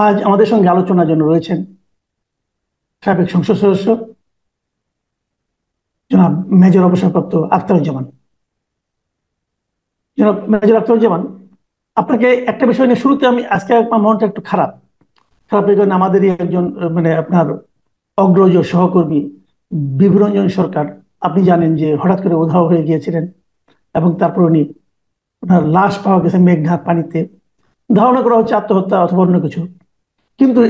আজ আমাদের সঙ্গে আলোচনার জন্য রয়েছেন সাবেক সংসদ সদস্য জনাব মেজর অবসরপ্রাপ্ত আখতারুজ্জামান। জনাব মেজর আখতারুজ্জামান, আপনাকে একটা বিষয় নিয়ে শুরুতে আজকে আমার মনটা একটু খারাপ। খারাপ এই কারণে আমাদেরই একজন মানে আপনার অগ্রজ সহকর্মী বিভুরঞ্জন সরকার, আপনি জানেন যে হঠাৎ করে উধাও হয়ে গিয়েছিলেন এবং তারপর উনি ওনার লাশ পাওয়া গেছে মেঘনার পানিতে। ধারণা করা হচ্ছে আত্মহত্যা অথবা অন্য কিছু। কিন্তু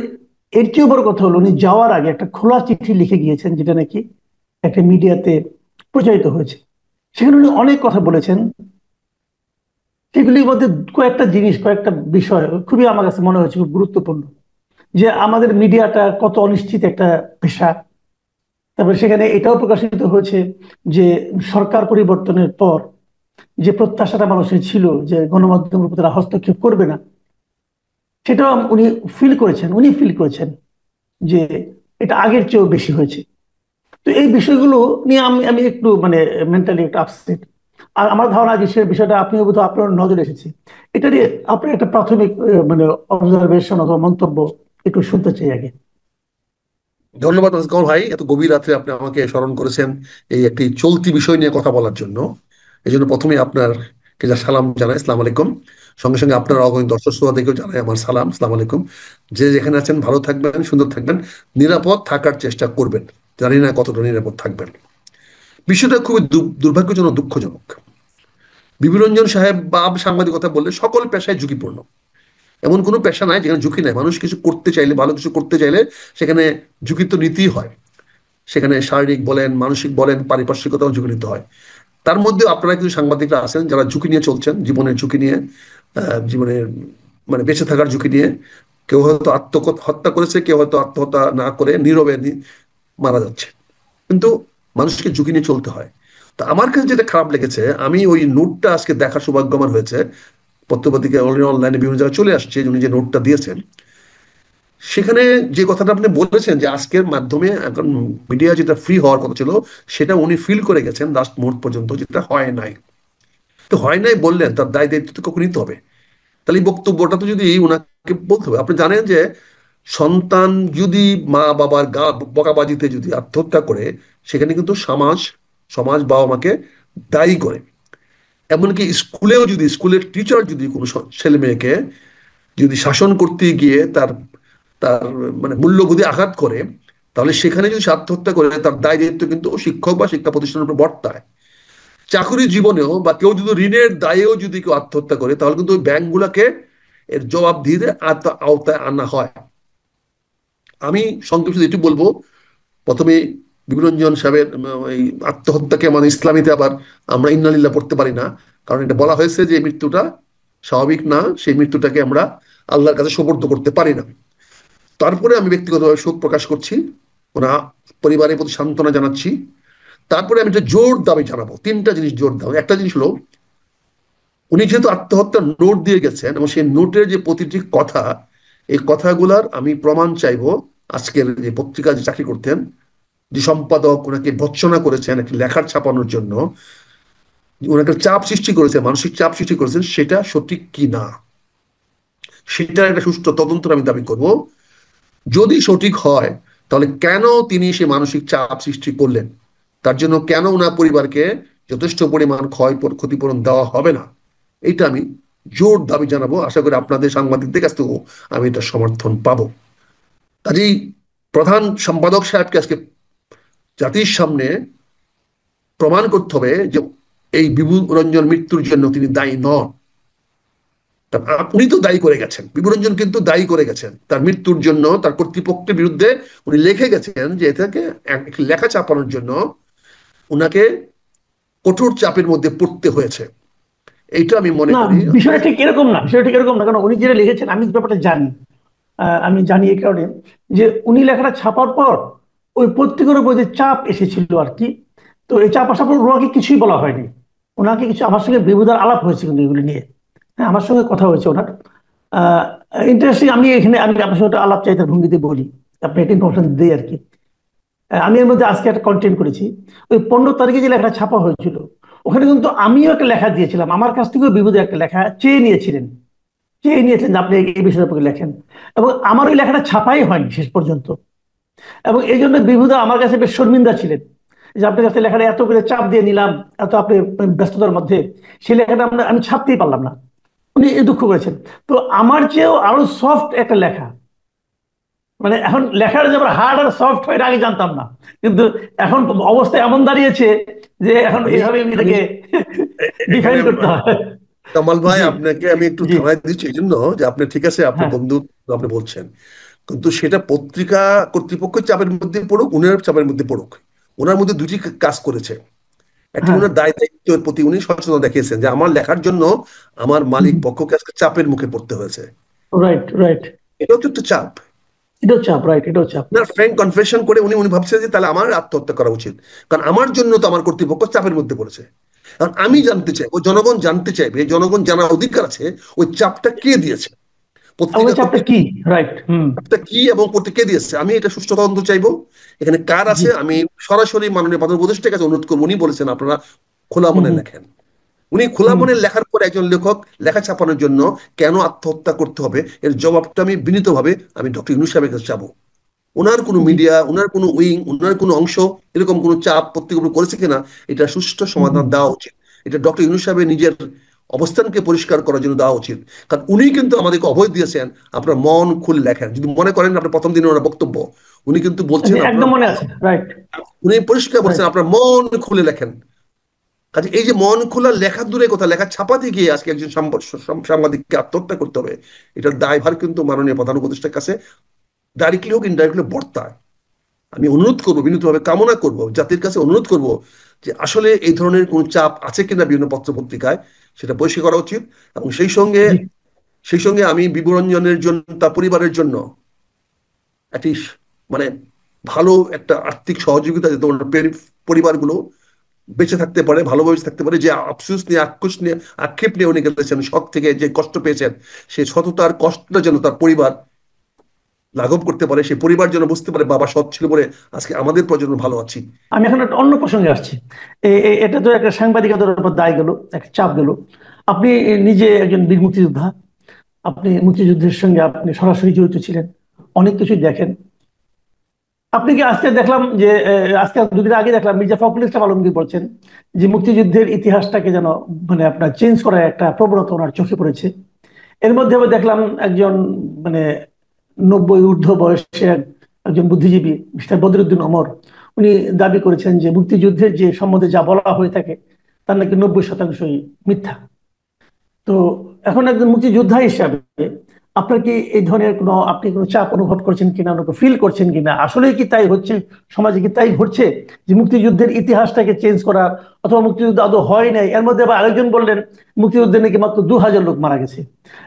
এর চেয়ে বড় কথা হলো উনি যাওয়ার আগে একটা খোলা চিঠি লিখে গিয়েছেন, যেটা নাকি একটা মিডিয়াতে প্রচারিত হয়েছে। সেখানে উনি অনেক কথা বলেছেন। সেগুলির মধ্যে কয়েকটা জিনিস, কয়েকটা বিষয় খুবই আমার কাছে মনে হয়েছে খুব গুরুত্বপূর্ণ। যে আমাদের মিডিয়াটা কত অনিশ্চিত একটা পেশা। তারপরে সেখানে এটাও প্রকাশিত হয়েছে যে সরকার পরিবর্তনের পর যে প্রত্যাশাটা মানুষের ছিল যে গণমাধ্যমের উপর তারা হস্তক্ষেপ করবে না, সেটাও উনি ফিল করেছেন যে এটা আগের চেয়েও বেশি হয়েছে। তো এই বিষয়গুলো নিয়ে আমি আমি একটু মানে মেন্টালি একটু আপসেট। আর আমার ধারণা যে সে বিষয়টা আপনিও বোধহয় আপনার নজরে এসেছে। এটা নিয়ে আপনার একটা প্রাথমিক মানে অবজারভেশন অথবা মন্তব্য একটু শুনতে চাই আগে। ধন্যবাদ আজকাল ভাই, এত গভীর রাত্রে আপনি আমাকে স্মরণ করেছেন এই একটি চলতি বিষয় নিয়ে কথা বলার জন্য। এই জন্য প্রথমে আপনার যা সালাম জানাই, আসসালামু আলাইকুম। সঙ্গে সঙ্গে আপনার অগণিত দর্শক শ্রোতাদেরকেও জানাই আমার সালাম, আসসালামু আলাইকুম। যে যেখানে আছেন ভালো থাকবেন, সুন্দর থাকবেন, নিরাপদ থাকার চেষ্টা করবেন। জানি না কতটা নিরাপদ থাকবেন। বিষয়টা খুবই দুর্ভাগ্যজনক, দুঃখজনক। বিপিনরঞ্জন সাহেব বা সাংবাদিকতা বললে সকল পেশায় ঝুঁকিপূর্ণ। এমন কোনো পেশা নাই যেখানে ঝুঁকি নাই। মানুষ কিছু করতে চাইলে, ভালো কিছু করতে চাইলে সেখানে ঝুঁকি তো নিতেই হয়। সেখানে শারীরিক বলেন, মানসিক বলেন, পারিপার্শ্বিকতাও ঝুঁকি নিতে হয়। তার মধ্যে আপনারা কিছু সাংবাদিকরা আছেন যারা ঝুঁকি নিয়ে চলছেন, জীবনের ঝুঁকি নিয়ে, জীবনের মানে বেঁচে থাকার ঝুঁকি নিয়ে। কেউ হয়তো আত্মহত্যা করেছে, কেউ হয়তো আত্মহত্যা না করে নীরবে মারা যাচ্ছে। কিন্তু মানুষকে ঝুঁকি নিয়ে চলতে হয়। তো আমার কাছে যেটা খারাপ লেগেছে, আমি ওই নোটটা আজকে দেখার সৌভাগ্য আমার হয়েছে। পত্রপত্রিকা অনলাইনে বিভিন্ন জায়গায় চলে আসছে যে উনি যে নোটটা দিয়েছেন, সেখানে যে কথাটা আপনি বলেছেন যে আজকের মাধ্যমে এখন মিডিয়া যেটা ফ্রি হওয়ার কথা ছিল, সেটা উনি ফিল করে গেছেন লাস্ট মুহূর্ত পর্যন্ত, যেটা হয় নাই। তো হয় নাই বললেন, তার দায় দায়িত্ব তো কখন নিতে হবে। তাহলে এই বক্তব্যটা তো যদি উনাকে বলতে হবে। আপনি জানেন যে সন্তান যদি মা বাবার বকাবাজিতে যদি আত্মহত্যা করে, সেখানে কিন্তু সমাজ সমাজ বাবা মাকে দায়ী করে। এমনকি স্কুলেও যদি, স্কুলের টিচার যদি কোনো ছেলে মেয়েকে যদি শাসন করতে গিয়ে তার তার মানে মূল্যবোধে আঘাত করে, তাহলে সেখানে যদি সে আত্মহত্যা করে, তার দায় দায়িত্ব কিন্তু শিক্ষক বা শিক্ষা প্রতিষ্ঠানের উপর বর্তায়। চাকরি জীবনেও বা কেউ যদি ঋণের দায়েও যদি কেউ আত্মহত্যা করে, তাহলে কিন্তু ওই ব্যাংকগুলোকে এর জবাব দিয়ে আওতায় আনা হয়। আমি সংক্ষেপে শুধু এটি বলবো, প্রথমে বিপিনরঞ্জন সাহেবের এই আত্মহত্যাকে মানে ইসলামীতে আবার আমরা ইন্নালিল্লাহ পড়তে পারি না। কারণ এটা বলা হয়েছে যে এই মৃত্যুটা স্বাভাবিক না, সেই মৃত্যুটাকে আমরা আল্লাহর কাছে সোপর্দ করতে পারি না। তারপরে আমি ব্যক্তিগতভাবে শোক প্রকাশ করছি, ওরা পরিবারের প্রতি সান্ত্বনা জানাচ্ছি। তারপরে আমি একটা জোর দাবি জানাবো, তিনটা জিনিস জোর দাবি। একটা জিনিস হলো, উনি যেহেতু আত্মহত্যার নোট দিয়ে গেছেন এবং সেই নোটের যে প্রতিটি কথা, এই কথাগুলার আমি প্রমাণ চাইবো। আজকের যে পত্রিকা যে চাকরি করতেন, যে সম্পাদক ওনাকে ভৎসনা করেছেন একটি লেখার ছাপানোর জন্য, ওনাকে চাপ সৃষ্টি করেছে, মানসিক চাপ সৃষ্টি করেছেন, সেটা সঠিক কি না সেটার একটা সুষ্ঠু তদন্ত আমি দাবি করব। যদি সঠিক হয়, তাহলে কেন তিনি সে মানসিক চাপ সৃষ্টি করলেন, তার জন্য কেন ওনার পরিবারকে যথেষ্ট পরিমাণ ক্ষতিপূরণ দেওয়া হবে না, এইটা আমি জোর দাবি জানাবো। আশা করি আপনাদের সাংবাদিকদের কাছ থেকেও আমি এটা সমর্থন পাবো। কাজেই প্রধান সম্পাদক সাহেবকে আজকে জাতির সামনে প্রমাণ করতে হবে যে এই বিভু রঞ্জন মৃত্যুর জন্য তিনি দায়ী নন। উনি তো দায়ী করে গেছেন, বিভুরঞ্জন কিন্তু দায়ী করে গেছেন তার মৃত্যুর জন্য। তার কর্তৃপক্ষের বিরুদ্ধে উনি লিখে গেছেন যে এটাকে একটি লেখা চাপানোর জন্য উনাকে কঠোর চাপের মধ্যে পড়তে হয়েছে। এইটা আমি মনে না, করি বিষয়টা ঠিক এরকম না, বিষয়টা ঠিক এরকম না, কারণ উনি যেটা লিখেছেন আমি ব্যাপারটা জানি। আমি জানি এই কারণে যে উনি লেখাটা ছাপার পর ওই পত্রিকার উপর যে চাপ এসেছিল আর কি। তো এই চাপ আসার পর ওনাকে কিছুই বলা হয়নি। ওনাকে কিছু, আমার সঙ্গে বিবুধার আলাপ হয়েছে কিন্তু এগুলি নিয়ে। হ্যাঁ, আমার সঙ্গে কথা হয়েছে ওনার। ইন্টারেস্টিং, আমি এখানে আমি আপনার সঙ্গে একটা আলাপ চাইতার ভঙ্গিতে বলি, আপনি একটা ইনফরমেশন দিই আর কি। আমি এর মধ্যে আজকে একটা কন্টেন্ট করেছি। ওই 15 তারিখে যে লেখাটা ছাপা হয়েছিল, ওখানে কিন্তু আমিও একটা লেখা দিয়েছিলাম, আমার কাছ থেকেও বিবুধ একটা লেখা চেয়ে নিয়েছিলেন। চেয়ে নিয়েছেন যে আপনি এই বিষয়ের উপরে লেখেন, এবং আমার ওই লেখাটা ছাপাই হয়নি শেষ পর্যন্ত। এবং এই জন্য বিভুদা আমার কাছে বেশ শর্মিন্দা ছিলেন যে আপনার কাছে লেখাটা এত করে চাপ দিয়ে নিলাম, এত আপনি ব্যস্ততার মধ্যে সেই লেখাটা আমি ছাপতেই পারলাম না। উনি এই দুঃখ করেছেন। তো আমার চেয়েও আরো সফট একটা লেখা, মানে এখন লেখার যে আবার হার্ড আর সফট হয় এটা আগে জানতাম না, কিন্তু এখন অবস্থা এমন দাঁড়িয়েছে যে এখন আমি এইভাবে আমি এটাকে এখানে ডিফাইন করতে হয়। কামাল ভাই, জি। আপনাকে আমি একটু জি। থামাই দিচ্ছি এই জন্য যে আপনি ঠিক আছে, আপনার হ্যাঁ। বন্ধু আপনি বলছেন, কিন্তু সেটা পত্রিকা কর্তৃপক্ষের চাপের মধ্যে পড়ুক, উনার চাপের মধ্যে পড়ুক, ওনার মধ্যে দুটি কাজ করেছে। একটি, হ্যাঁ। ওনার দায় দায়িত্বের প্রতি উনি সচেতনতা দেখিয়েছেন যে আমার লেখার জন্য আমার মালিক পক্ষকে আজকে চাপের মুখে পড়তে হয়েছে। Right, right. এটাও তো একটা চাপ। এটাও চাপ, রাইট, এটাও চাপ। না, ফ্র্যাঙ্ক কনফেশন করে উনি উনি ভাবছেন যে তাহলে আমার আত্মহত্যা করা উচিত, কারণ আমার জন্য তো আমার কর্তৃপক্ষ চাপের মধ্যে পড়েছে। কারণ আমি জানতে চাই, ও জনগণ জানতে চাইবে, জনগণ জানার অধিকার আছে ওই চাপটা কে দিয়েছে, এবং পত্রিকা এই চাপটা কি? কর্তৃপক্ষ রাইট। হুম। চাপটা কি এবং করতে কে দিয়েছে। আমি এটা সুষ্ঠু তদন্ত চাইবো, এখানে কার জি। আছে। আমি সরাসরি মাননীয় প্রধান উপদেষ্টার কাছে অনুরোধ করবো, উনি বলেছেন আপনারা খোলা হুম। মনে হুম। লেখেন। উনি খোলা হুম। মনে লেখার পর একজন লেখক লেখা ছাপানোর জন্য কেন আত্মহত্যা করতে হবে, এর জবাবটা আমি বিনীতভাবে আমি ডক্টর ইউনূস সাহেবের কাছে চাবো। ওনার কোনো জি। মিডিয়া, ওনার কোনো উইং, ওনার কোনো অংশ এরকম কোনো চাপ পত্রিকার উপর করেছে কিনা, এটা সুষ্ঠু হুম। সমাধান হুম। দেওয়া উচিত। এটা ডক্টর ইউনূস সাহেবের নিজের অবস্থানকে পরিষ্কার করার জন্য দেওয়া উচিত। কারণ উনি কিন্তু আমাদেরকে অভয় দিয়েছেন, আপনার মন খুলে লেখেন। যদি মনে করেন আপনার প্রথম দিনের ওনার বক্তব্য, উনি কিন্তু বলছেন জি, আপনার একদম মনে আছে। রাইট। উনি পরিষ্কার বলছেন রাইট। আপনার মন খুলে লেখেন। কাজে এই যে মন খোলা লেখা দূরে কথা, লেখা ছাপাতে গিয়ে আজকে একজন সাংবাদিককে আত্মহত্যা করতে হবে, এটার দায়ভার কিন্তু মাননীয় প্রধান উপদেষ্টার কাছে ডাইরেক্টলি হোক ইনডাইরেক্টলি বর্তায়। আমি অনুরোধ করবো, বিনীতভাবে কামনা করব, জাতির কাছে অনুরোধ করব যে আসলে এই ধরনের কোন চাপ আছে কিনা বিভিন্ন পত্র পত্রিকায়, সেটা পরিষ্কার করা উচিত। এবং জি। সেই সঙ্গে আমি বিবরঞ্জনের জন্য, তার পরিবারের জন্য একটি মানে ভালো একটা আর্থিক সহযোগিতা, যাতে ওনার পরিবারগুলো বেঁচে থাকতে পারে, ভালোভাবে থাকতে পারে। যে আফসোস নিয়ে, আক্রোশ নিয়ে, আক্ষেপ নিয়ে উনি গেছেন, শখ থেকে যে কষ্ট পেয়েছেন, সেই সততার কষ্টটা যেন তার পরিবার লাঘব করতে পারে, সেই পরিবার যেন বুঝতে পারে বাবা সৎ ছিল বলে আজকে আমাদের প্রজন্ম ভালো আছি। আমি এখন একটা অন্য প্রসঙ্গে আসছি। এটা তো একটা সাংবাদিকতার উপর দায় গেল, একটা চাপ গেল। আপনি নিজে একজন বীর মুক্তিযোদ্ধা, আপনি মুক্তিযুদ্ধের সঙ্গে আপনি সরাসরি জড়িত ছিলেন, অনেক কিছুই দেখেন। আপনি কি আজকে দেখলাম যে আজকে দুদিন আগে দেখলাম মির্জা ফখরুল ইসলাম আলমগীর বলছেন যে মুক্তিযুদ্ধের ইতিহাসটাকে যেন মানে আপনার চেঞ্জ করার একটা প্রবণতা ওনার চোখে পড়েছে। এর মধ্যে আবার দেখলাম একজন মানে 90 ঊর্ধ্ব বয়সের একজন বুদ্ধিজীবী মিস্টার বদরুদ্দিন ওমর, উনি দাবি করেছেন যে মুক্তিযুদ্ধের যে সম্বন্ধে যা বলা হয়ে থাকে তার নাকি 90%ই মিথ্যা। তো এখন একজন মুক্তিযোদ্ধা হিসাবে আপনার কি এই ধরনের কোনো, আপনি কোনো চাপ অনুভব করছেন কিনা, ফিল করছেন কিনা, আসলে কি তাই হচ্ছে, সমাজে কি তাই ঘটছে যে মুক্তিযুদ্ধের ইতিহাসটাকে চেঞ্জ করা, অথবা মুক্তিযুদ্ধ আদৌ হয় নাই? এর মধ্যে আবার আরেকজন বললেন মুক্তিযুদ্ধে নাকি মাত্র 2000 লোক মারা গেছে,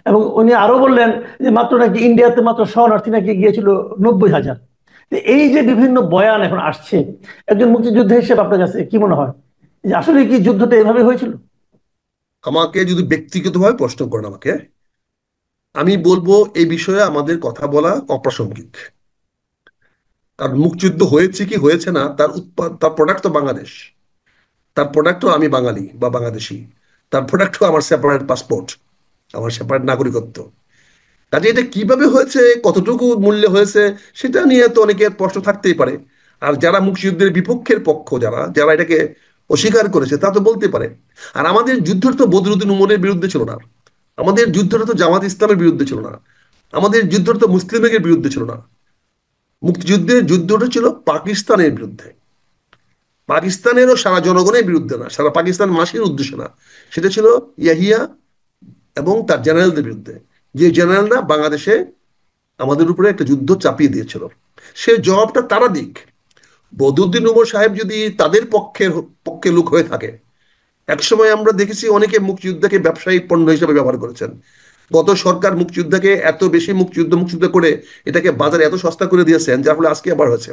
এবং উনি আরো বললেন যে মাত্র নাকি ইন্ডিয়াতে মাত্র শরণার্থী নাকি গিয়েছিল 90,000। এই যে বিভিন্ন বয়ান এখন আসছে, একজন মুক্তিযোদ্ধা হিসেবে আপনার কাছে কি মনে হয় যে আসলে কি যুদ্ধটা এভাবে হয়েছিল? আমাকে যদি ব্যক্তিগতভাবে প্রশ্ন করেন আমাকে, আমি বলবো এই বিষয়ে আমাদের কথা বলা অপ্রাসঙ্গিক। কারণ মুক্তিযুদ্ধ হয়েছে কি হয়েছে না, তার প্রোডাক্ট তো বাংলাদেশ, তার প্রোডাক্টও আমি বাঙালি বা বাংলাদেশি, তার প্রোডাক্টও আমার সেপারেট পাসপোর্ট, আমার সেপারেট নাগরিকত্ব। কাজে এটা কিভাবে হয়েছে, কতটুকু মূল্যে হয়েছে, সেটা নিয়ে তো অনেকের প্রশ্ন থাকতেই পারে। আর যারা মুক্তিযুদ্ধের বিপক্ষের পক্ষ, যারা যারা এটাকে অস্বীকার করেছে, তা তো বলতে পারে। আর আমাদের যুদ্ধটা তো বদরুদ্দিন উমরের বিরুদ্ধে ছিল না, আমাদের যুদ্ধটা তো জামাত ইসলামের বিরুদ্ধে ছিল না, আমাদের যুদ্ধটা তো মুসলিম লীগের বিরুদ্ধে ছিল না। মুক্তিযুদ্ধের যুদ্ধটা ছিল পাকিস্তানের বিরুদ্ধে, পাকিস্তানেরও সারা জনগণের বিরুদ্ধে না, সারা পাকিস্তান মাসির উদ্দেশ্য না। সেটা ছিল ইয়াহিয়া এবং তার জেনারেলদের বিরুদ্ধে, যে জেনারেলরা বাংলাদেশে আমাদের উপরে একটা যুদ্ধ চাপিয়ে দিয়েছিল। সে জবাবটা তারা দিক। বদরুদ্দিন উমর সাহেব যদি তাদের পক্ষে লোক হয়ে থাকে, একসময় আমরা দেখেছি অনেকে মুক্তিযুদ্ধকে ব্যবসায়িক পণ্য হিসেবে ব্যবহার করেছেন। গত সরকার মুক্তিযুদ্ধকে এত বেশি মুক্তিযুদ্ধ করে এটাকে বাজারে এত সস্তা করে দিয়েছেন, যার ফলে আজকে আবার হয়েছে।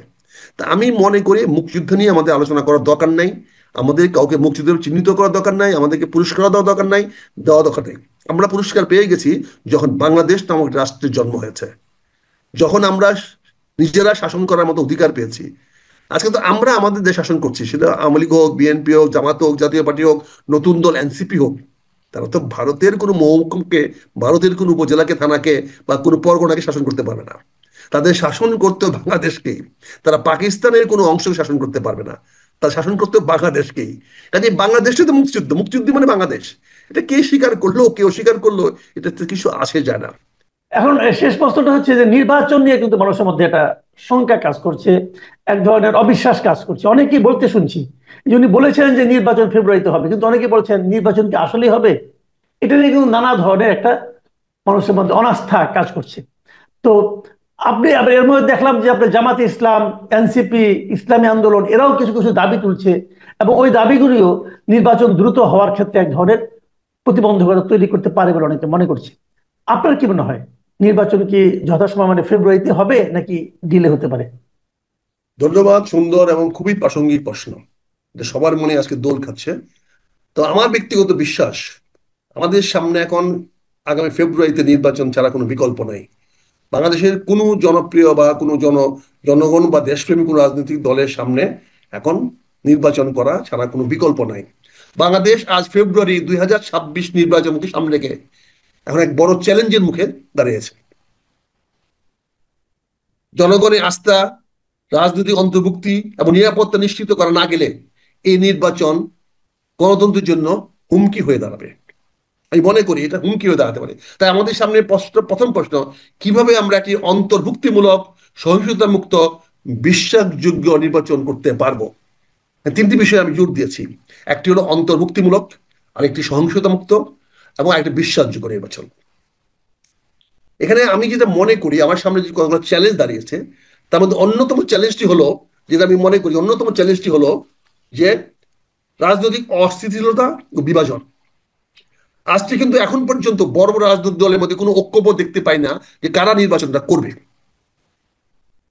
তা আমি মনে করি মুক্তিযুদ্ধ নিয়ে আমাদের আলোচনা করার দরকার নাই, আমাদের কাউকে মুক্তিযুদ্ধ চিহ্নিত করার দরকার নাই, আমাদেরকে পুরস্কার দেওয়া দরকার নাই, দেওয়া দরকার নেই। আমরা পুরস্কার পেয়ে গেছি যখন বাংলাদেশ নামক রাষ্ট্রের জন্ম হয়েছে, যখন আমরা নিজেরা শাসন করার মতো অধিকার পেয়েছি। আজকে তো আমরা আমাদের দেশ শাসন করছি, সেটা আওয়ামী লীগ হোক, বিএনপি হোক, জামাত হোক, জাতীয় পার্টি হোক, নতুন দল এনসিপি হোক। তারা তো ভারতের কোনো মহকুমকে, ভারতের কোনো উপজেলাকে, থানাকে বা কোনো পরগনাকে শাসন করতে পারবে না। তাদের শাসন করতে বাংলাদেশকেই। তারা পাকিস্তানের কোনো অংশকে শাসন করতে পারবে না, তারা শাসন করতে বাংলাদেশকেই। কাজে বাংলাদেশটা তো মুক্তিযুদ্ধ, মুক্তিযুদ্ধ মানে বাংলাদেশ। এটা কে স্বীকার করলো, কে অস্বীকার করলো, এটা তো কিছু আসে যায় না। এখন শেষ প্রশ্নটা হচ্ছে যে নির্বাচন নিয়ে কিন্তু মানুষের মধ্যে একটা শঙ্কা কাজ করছে, এক ধরনের অবিশ্বাস কাজ করছে। অনেকেই বলতে শুনছি, উনি বলেছেন যে নির্বাচন ফেব্রুয়ারিতে হবে, কিন্তু অনেকে বলছেন নির্বাচন কি আসলেই হবে? এটা নিয়ে কিন্তু নানা ধরনের একটা মানুষের মধ্যে অনাস্থা কাজ করছে। তো আপনি আবার এর মধ্যে দেখলাম যে আপনার জামাতে ইসলাম, এনসিপি, ইসলামী আন্দোলন এরাও কিছু কিছু দাবি তুলছে, এবং ওই দাবিগুলিও নির্বাচন দ্রুত হওয়ার ক্ষেত্রে এক ধরনের প্রতিবন্ধকতা তৈরি করতে পারে বলে অনেকে মনে করছে। আপনার কি মনে হয়, নির্বাচন কি যথাসময় মানে ফেব্রুয়ারিতে হবে নাকি ডিলে হতে পারে? ধন্যবাদ, সুন্দর এবং খুবই প্রাসঙ্গিক প্রশ্ন। এটা সবার মনে আজকে দোল খাচ্ছে। তো আমার ব্যক্তিগত বিশ্বাস, আমাদের সামনে এখন আগামী ফেব্রুয়ারিতে নির্বাচন ছাড়া কোনো বিকল্প নাই। বাংলাদেশের কোনো জনপ্রিয় বা কোনো জনগণ বা দেশপ্রেমী কোনো রাজনৈতিক দলের সামনে এখন নির্বাচন করা ছাড়া কোনো বিকল্প নাই। বাংলাদেশ আজ ফেব্রুয়ারি 2026 নির্বাচনকে সামনে রেখে এখন এক বড় চ্যালেঞ্জের মুখে দাঁড়িয়েছে। জনগণের আস্থা, রাজনৈতিক অন্তর্ভুক্তি এবং নিরাপত্তা নিশ্চিত করা না গেলে এই নির্বাচন গণতন্ত্রের জন্য হুমকি হয়ে দাঁড়াবে। আমি মনে করি এটা হুমকি হয়ে দাঁড়াতে পারে। তাই আমাদের সামনে প্রথম প্রশ্ন, কিভাবে আমরা একটি অন্তর্ভুক্তিমূলক, সহিংসতা মুক্ত, বিশ্বাসযোগ্য নির্বাচন করতে পারবো। তিনটি বিষয়ে আমি জোর দিয়েছি। একটি হলো অন্তর্ভুক্তিমূলক, আরেকটি সহিংসতা মুক্ত, এবং আরেকটি বিশ্বাসযোগ্য নির্বাচন। এখানে আমি যেটা মনে করি আমার সামনে যে কতগুলো চ্যালেঞ্জ দাঁড়িয়েছে, তার মধ্যে অন্যতম চ্যালেঞ্জটি হলো, যেটা আমি মনে করি অন্যতম চ্যালেঞ্জটি হলো যে রাজনৈতিক অস্থিতিশীলতা ও বিভাজন। আজকে কিন্তু এখন পর্যন্ত বড় বড় রাজনৈতিক দলের মধ্যে কোনো ঐক্যবোধ দেখতে পাই না যে কারা নির্বাচনটা করবে।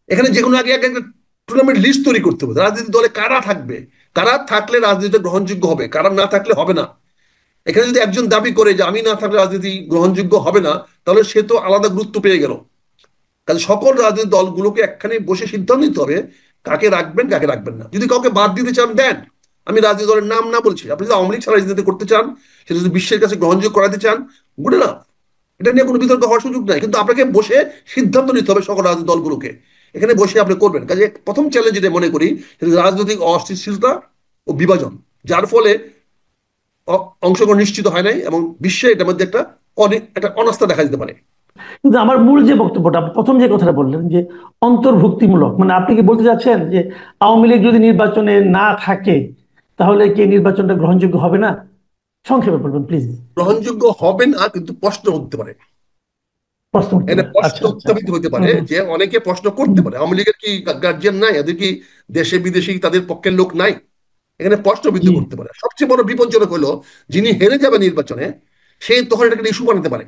এখানে যে কোনো আগে আগে একটা টুর্নামেন্ট লিস্ট তৈরি করতে হবে, রাজনৈতিক দলে কারা থাকবে, কারা থাকলে রাজনীতিটা গ্রহণযোগ্য হবে, কারা না থাকলে হবে না। এখানে যদি একজন দাবি করে যে আমি না থাকলে রাজনীতি গ্রহণযোগ্য হবে না, তাহলে সে তো আলাদা গুরুত্ব পেয়ে গেল। কাজে সকল রাজনৈতিক দলগুলোকে একখানে বসে সিদ্ধান্ত নিতে হবে কাকে রাখবেন কাকে রাখবেন না। যদি কাউকে বাদ দিতে চান দেন, আমি রাজনৈতিক দলের নাম না বলছি। আপনি যদি আওয়ামী লীগ ছাড়া রাজনীতি করতে চান, সেটা যদি বিশ্বের কাছে গ্রহণযোগ্য করাতে চান, গুড না, এটা নিয়ে কোনো বিতর্ক হওয়ার সুযোগ নাই। কিন্তু আপনাকে বসে সিদ্ধান্ত নিতে হবে সকল রাজনৈতিক দলগুলোকে, এখানে বসে আপনি করবেন। কাজে প্রথম চ্যালেঞ্জ যেটা মনে করি সেটা রাজনৈতিক অস্থিতিশীলতা ও বিভাজন, যার ফলে অংশগ্রহণ নিশ্চিত হয় নাই এবং বিশ্বে এটার মধ্যে একটা অনেক একটা অনাস্থা দেখা যেতে পারে। কিন্তু আমার মূল যে বক্তব্যটা, আপনি প্রথম যে কথাটা বললেন যে অন্তর্ভুক্তিমূলক, মানে আপনি কি বলতে চাচ্ছেন যে আওয়ামী লীগ যদি নির্বাচনে না থাকে তাহলে কি নির্বাচনটা গ্রহণযোগ্য হবে না? সংক্ষেপে বলবেন প্লিজ। গ্রহণযোগ্য হবে না, কিন্তু প্রশ্ন উঠতে পারে। প্রশ্ন উঠতে এখানে পারে, প্রশ্ন আচ্ছা আচ্ছা উত্থাপিত আচ্ছা। হতে পারে হুম যে অনেকে প্রশ্ন করতে হুম। পারে, আওয়ামী লীগের কি গার্জিয়ান নাই, এদের কি দেশে বিদেশি তাদের পক্ষের লোক নাই, এখানে প্রশ্নবিদ্ধ জি করতে পারে। সবচেয়ে বড় বিপজ্জনক হলো যিনি হেরে যাবে নির্বাচনে, সে তখন এটাকে ইস্যু বানাতে পারে।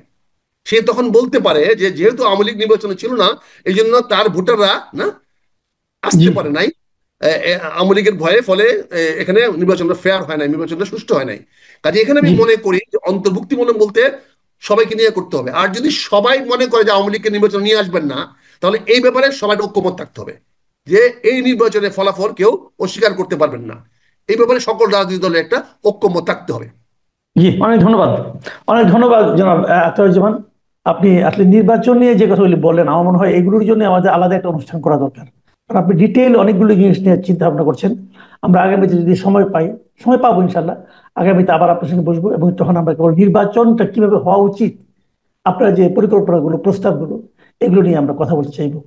সে তখন বলতে পারে যে যেহেতু আওয়ামী লীগ নির্বাচনে ছিল না, এই জন্য তার ভোটাররা না জি আসতে পারে নাই, আওয়ামী লীগের ভয়ে, ফলে এখানে নির্বাচনটা ফেয়ার হয় নাই, নির্বাচনটা সুষ্ঠু হয় নাই। কাজে এখানে আমি জি মনে করি যে অন্তর্ভুক্তিমূলক বলতে সবাইকে নিয়ে করতে হবে। আর যদি সবাই মনে করে যে আওয়ামী লীগকে নির্বাচন নিয়ে আসবেন না, তাহলে এই ব্যাপারে সবাই ঐক্যমত থাকতে হবে যে এই নির্বাচনের ফলাফল কেউ অস্বীকার করতে পারবেন না। এই ব্যাপারে সকল রাজনৈতিক দলের একটা ঐক্যমত থাকতে হবে। জি, অনেক ধন্যবাদ। অনেক ধন্যবাদ জনাব আখতারুজ্জামান। আপনি আসলে নির্বাচন নিয়ে যে কথাগুলি বললেন, আমার মনে হয় এগুলোর জন্য আমাদের আলাদা একটা অনুষ্ঠান করা দরকার। কারণ আপনি ডিটেইল অনেকগুলো জিনিস নিয়ে চিন্তা ভাবনা করছেন। আমরা আগামীতে যদি সময় পাই, সময় পাবো ইনশাল্লাহ, আগামীতে আবার আপনার সঙ্গে বসবো, এবং তখন আমরা কেবল নির্বাচনটা কিভাবে হওয়া উচিত, আপনার যে পরিকল্পনাগুলো, প্রস্তাবগুলো, এগুলো নিয়ে আমরা কথা বলতে চাইবো।